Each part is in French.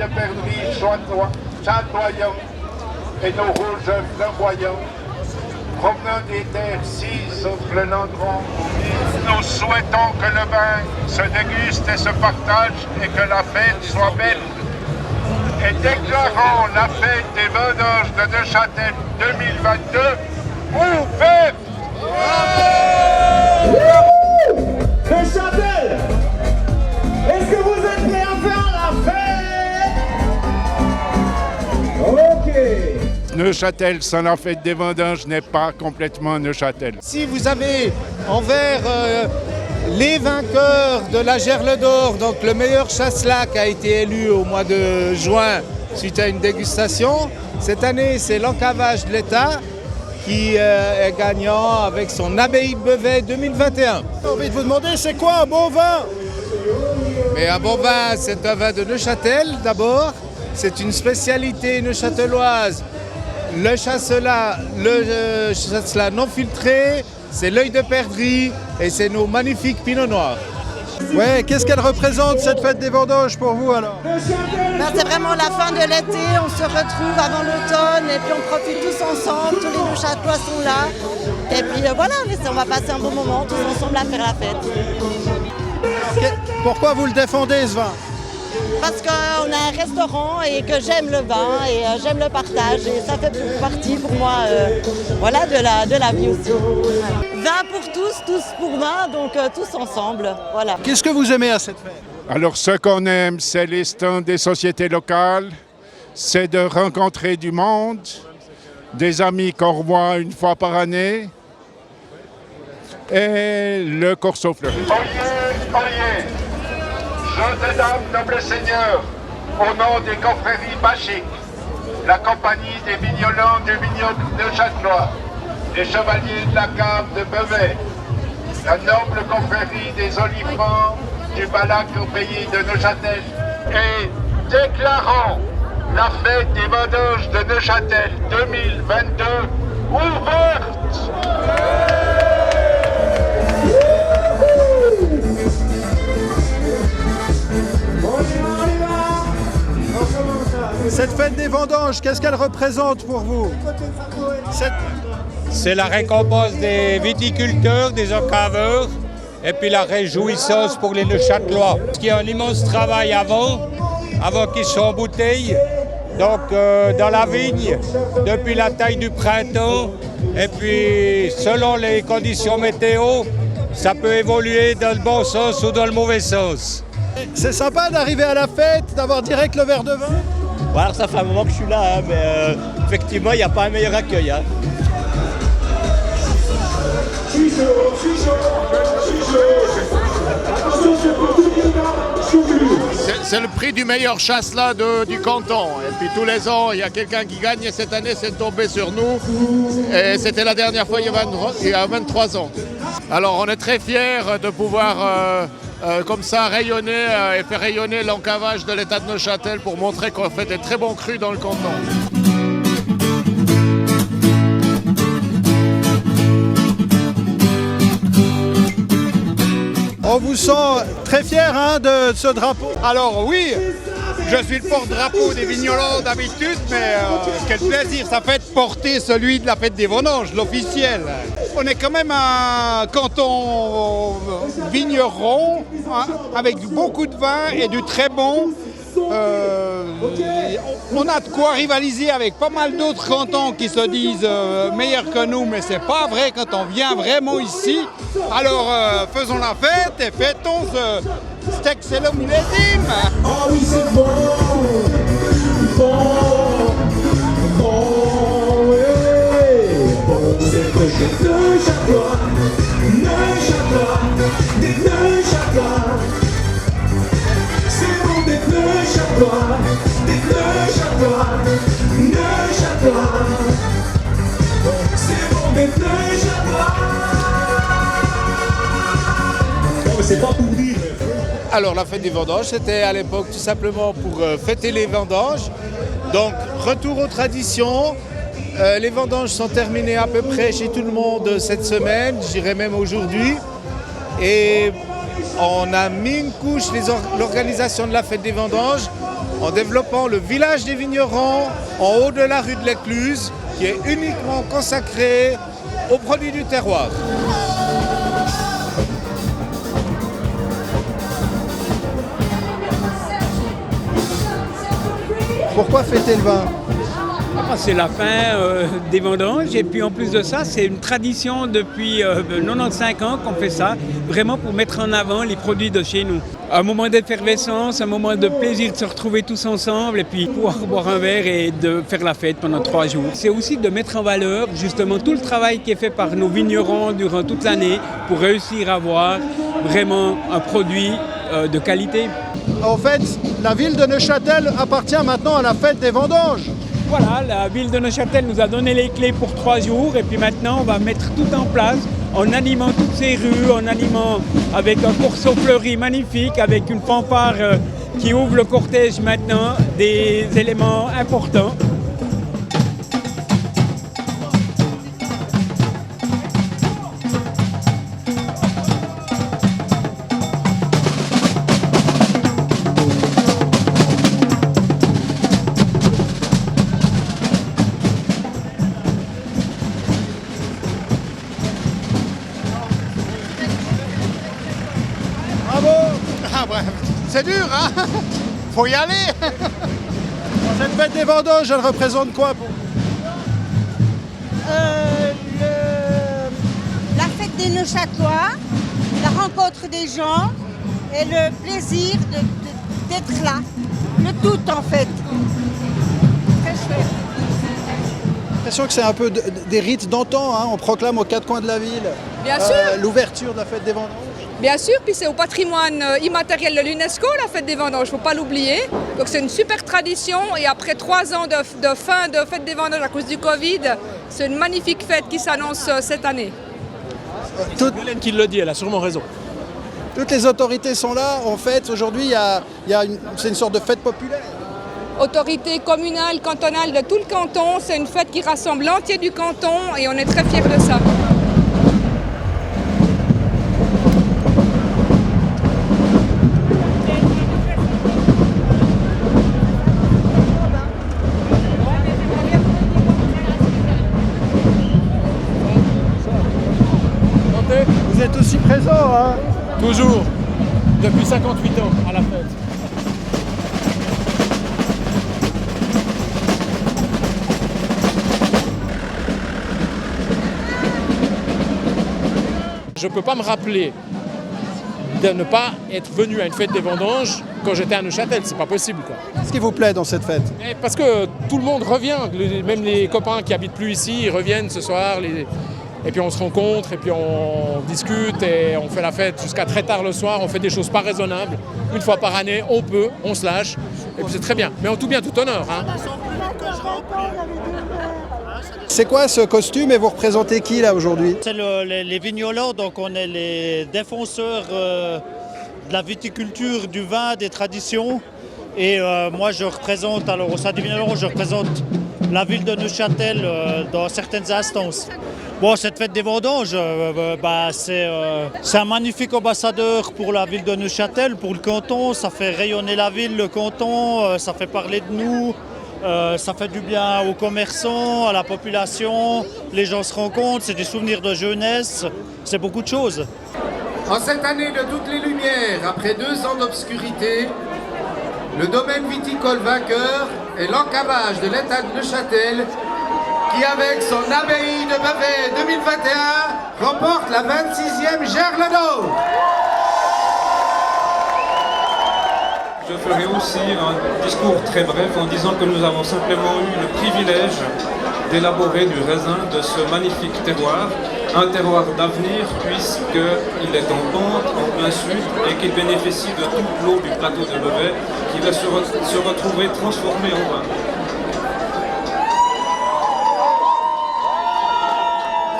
de perdrix chatoyants et nos rouges flamboyants, provenant des terres cises le Landron. Nous souhaitons que le vin se déguste et se partage et que la fête soit belle. Et déclarons la fête des vendanges de Neuchâtel 2022 ouverte. Neuchâtel, est-ce que vous êtes prêts à faire la fête? Ok. Neuchâtel sans la fête des vendanges n'est pas complètement Neuchâtel. Si vous avez envers les vainqueurs de la Gerle d'Or, donc le meilleur chasse-lac a été élu au mois de juin suite à une dégustation. Cette année, c'est l'encavage de l'État qui est gagnant avec son abbaye de Beauvais 2021. J'ai envie de vous demander, c'est quoi un bon vin? Mais un bon vin, c'est un vin de Neuchâtel d'abord. C'est une spécialité neuchâteloise. Le chasselas non filtré, c'est l'œil de perdrix et c'est nos magnifiques pinots noirs. Ouais, qu'est-ce qu'elle représente cette fête des vendanges pour vous alors? C'est vraiment la fin de l'été, on se retrouve avant l'automne et puis on profite tous ensemble, tous les Neuchâtelois sont là. Et puis voilà, on va passer un bon moment tous ensemble à faire la fête. Pourquoi vous le défendez ce vin? Parce qu'on a un restaurant et que j'aime le vin et j'aime le partage et ça fait partie pour moi voilà, de la vie aussi. Vin pour tous, tous pour vin, donc tous ensemble. Voilà. Qu'est-ce que vous aimez à cette fête? Alors ce qu'on aime, c'est les stands des sociétés locales, c'est de rencontrer du monde, des amis qu'on revoit une fois par année et le corso fleury. Oyez, jeunes et dames, nobles seigneurs, au nom des confréries bachiques, la compagnie des vignolants du vignoble de Châtelois, les chevaliers de la cave de Beauvais, la noble confrérie des olifants du Balac au pays de Neuchâtel, et déclarons la fête des vendanges de Neuchâtel 2022 ouverte. Cette fête des vendanges, qu'est-ce qu'elle représente pour vous? C'est la récompense des viticulteurs, des encaveurs, et puis la réjouissance pour les Neuchâtelois. Il y a un immense travail avant qu'ils soient en bouteille, donc dans la vigne, depuis la taille du printemps, et puis selon les conditions météo, ça peut évoluer dans le bon sens ou dans le mauvais sens. C'est sympa d'arriver à la fête, d'avoir direct le verre de vin? Bon, alors ça fait un moment que je suis là, hein, mais effectivement, il n'y a pas un meilleur accueil. Hein. C'est le prix du meilleur chasse-là du canton. Et puis tous les ans, il y a quelqu'un qui gagne. Et cette année, c'est tombé sur nous. Et c'était la dernière fois, il y a 23 ans. Alors, on est très fiers de pouvoir... comme ça, rayonner et faire rayonner l'encavage de l'État de Neuchâtel pour montrer qu'on fait des très bons crus dans le canton. On vous sent très fier hein, de ce drapeau. Alors oui, je suis le porte-drapeau des vignerons d'habitude, mais quel plaisir ça fait de porter celui de la fête des vendanges, l'officiel. On est quand même un canton vigneron, hein, avec beaucoup de vin et du très bon. On a de quoi rivaliser avec pas mal d'autres cantons qui se disent meilleurs que nous, mais c'est pas vrai quand on vient vraiment ici. Alors faisons la fête et fêtons cet excellent millésime. Oh oui, c'est bon, bon, oui, bon, c'est que je Neuchâtelois, des Neuchâtelois. C'est bon d'être Neuchâtelois, c'est bon d'être Neuchâtelois. Non mais c'est pas pour dire. Alors la fête des vendanges, c'était à l'époque tout simplement pour fêter les vendanges. Donc retour aux traditions. Les vendanges sont terminées à peu près chez tout le monde cette semaine, je dirais même aujourd'hui. Et on a mis une couche, l'organisation de la fête des vendanges, en développant le village des vignerons en haut de la rue de l'Écluse, qui est uniquement consacré aux produits du terroir. Pourquoi fêter le vin? C'est la fin des vendanges et puis en plus de ça, c'est une tradition depuis 95 ans qu'on fait ça, vraiment pour mettre en avant les produits de chez nous. Un moment d'effervescence, un moment de plaisir de se retrouver tous ensemble et puis pouvoir boire un verre et de faire la fête pendant 3 jours. C'est aussi de mettre en valeur justement tout le travail qui est fait par nos vignerons durant toute l'année pour réussir à avoir vraiment un produit de qualité. En fait, la ville de Neuchâtel appartient maintenant à la fête des vendanges. Voilà, la ville de Neuchâtel nous a donné les clés pour 3 jours et puis maintenant on va mettre tout en place en animant toutes ces rues, en animant avec un corso fleuri magnifique, avec une fanfare qui ouvre le cortège maintenant, des éléments importants. C'est dur, hein? Faut y aller. Cette fête des vendanges, elle représente quoi pour vous? La fête des Neuchâtelois, la rencontre des gens et le plaisir d'être là. Le tout en fait. Très chouette. J'ai l'impression que c'est un peu des rites d'antan, hein? On proclame aux 4 coins de la ville l'ouverture de la fête des vendanges. Bien sûr, puis c'est au patrimoine immatériel de l'UNESCO, la fête des vendanges, il ne faut pas l'oublier. Donc c'est une super tradition et après 3 ans de fin de fête des vendanges à cause du Covid, c'est une magnifique fête qui s'annonce cette année. Hélène qui le dit, elle a sûrement raison. Toutes les autorités sont là, en fait, aujourd'hui, c'est une sorte de fête populaire. Autorités communales, cantonales de tout le canton, c'est une fête qui rassemble l'entier du canton et on est très fiers de ça. Vous êtes aussi présent, hein? Toujours, depuis 58 ans à la fête. Je ne peux pas me rappeler de ne pas être venu à une fête des vendanges quand j'étais à Neuchâtel, c'est pas possible quoi. Qu'est-ce qui vous plaît dans cette fête? Parce que tout le monde revient, même les copains qui habitent plus ici, ils reviennent ce soir. Et puis on se rencontre, et puis on discute, et on fait la fête jusqu'à très tard le soir, on fait des choses pas raisonnables. Une fois par année, on peut, on se lâche, et puis c'est très bien. Mais en tout bien, tout honneur. Hein. C'est quoi ce costume et vous représentez qui là aujourd'hui? C'est les vignerons, donc on est les défenseurs de la viticulture, du vin, des traditions. Et moi je représente, alors au sein des vignerons, je représente la ville de Neuchâtel dans certaines instances. Bon, cette fête des vendanges, c'est un magnifique ambassadeur pour la ville de Neuchâtel, pour le canton. Ça fait rayonner la ville, le canton, ça fait parler de nous, ça fait du bien aux commerçants, à la population. Les gens se rencontrent, c'est des souvenirs de jeunesse, c'est beaucoup de choses. En cette année de toutes les lumières, après 2 ans d'obscurité, le domaine viticole vainqueur est l'encavage de l'État de Neuchâtel qui, avec son abbaye de Bavet 2021, remporte la 26e Gerle d'Or. Je ferai aussi un discours très bref en disant que nous avons simplement eu le privilège d'élaborer du raisin de ce magnifique terroir, un terroir d'avenir puisqu'il est en pente, en plein sud et qu'il bénéficie de toute l'eau du plateau de Bavet qui va se retrouver transformé en vin.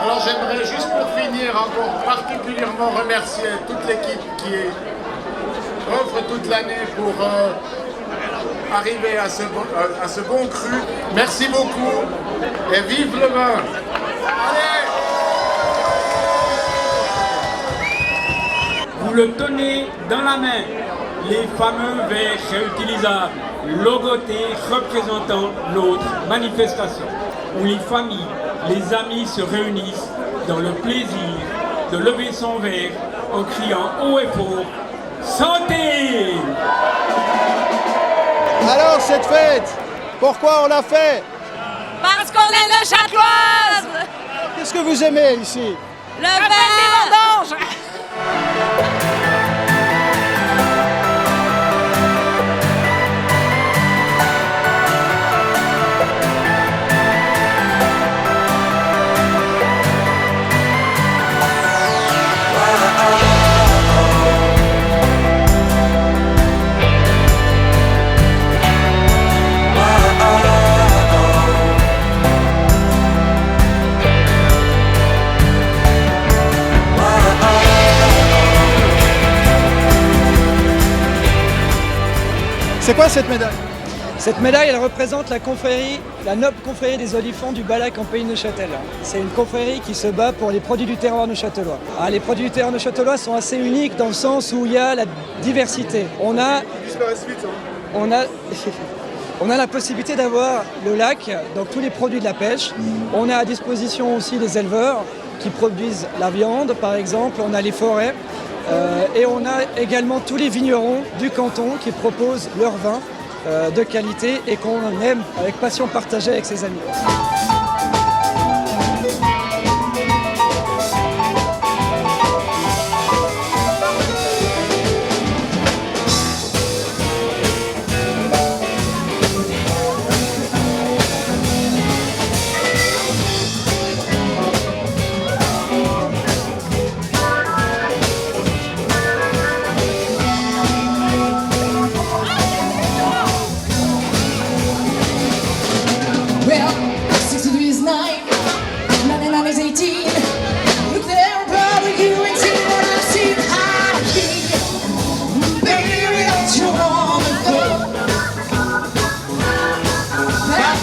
Alors j'aimerais juste pour finir encore particulièrement remercier toute l'équipe qui offre toute l'année pour arriver à ce bon cru. Merci beaucoup et vive le vin. Allez! Vous le tenez dans la main, les fameux verres réutilisables. logoté représentant notre manifestation, où les familles, les amis se réunissent dans le plaisir de lever son verre en criant haut et fort « Santé !» Alors cette fête, pourquoi on l'a fait? Parce qu'on est le Châteloise. Qu'est-ce que vous aimez ici? Le vin des vendanges. C'est quoi cette médaille? Cette médaille, elle représente la confrérie, la noble confrérie des Olifants du Ballac en pays de Neuchâtel. C'est une confrérie qui se bat pour les produits du terroir neuchâtelois. Alors, les produits du terroir neuchâtelois sont assez uniques dans le sens où il y a la diversité. On a la possibilité d'avoir le lac, donc tous les produits de la pêche. On a à disposition aussi les éleveurs qui produisent la viande, par exemple. On a les forêts. Et on a également tous les vignerons du canton qui proposent leur vin de qualité et qu'on aime avec passion partager avec ses amis.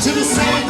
To the same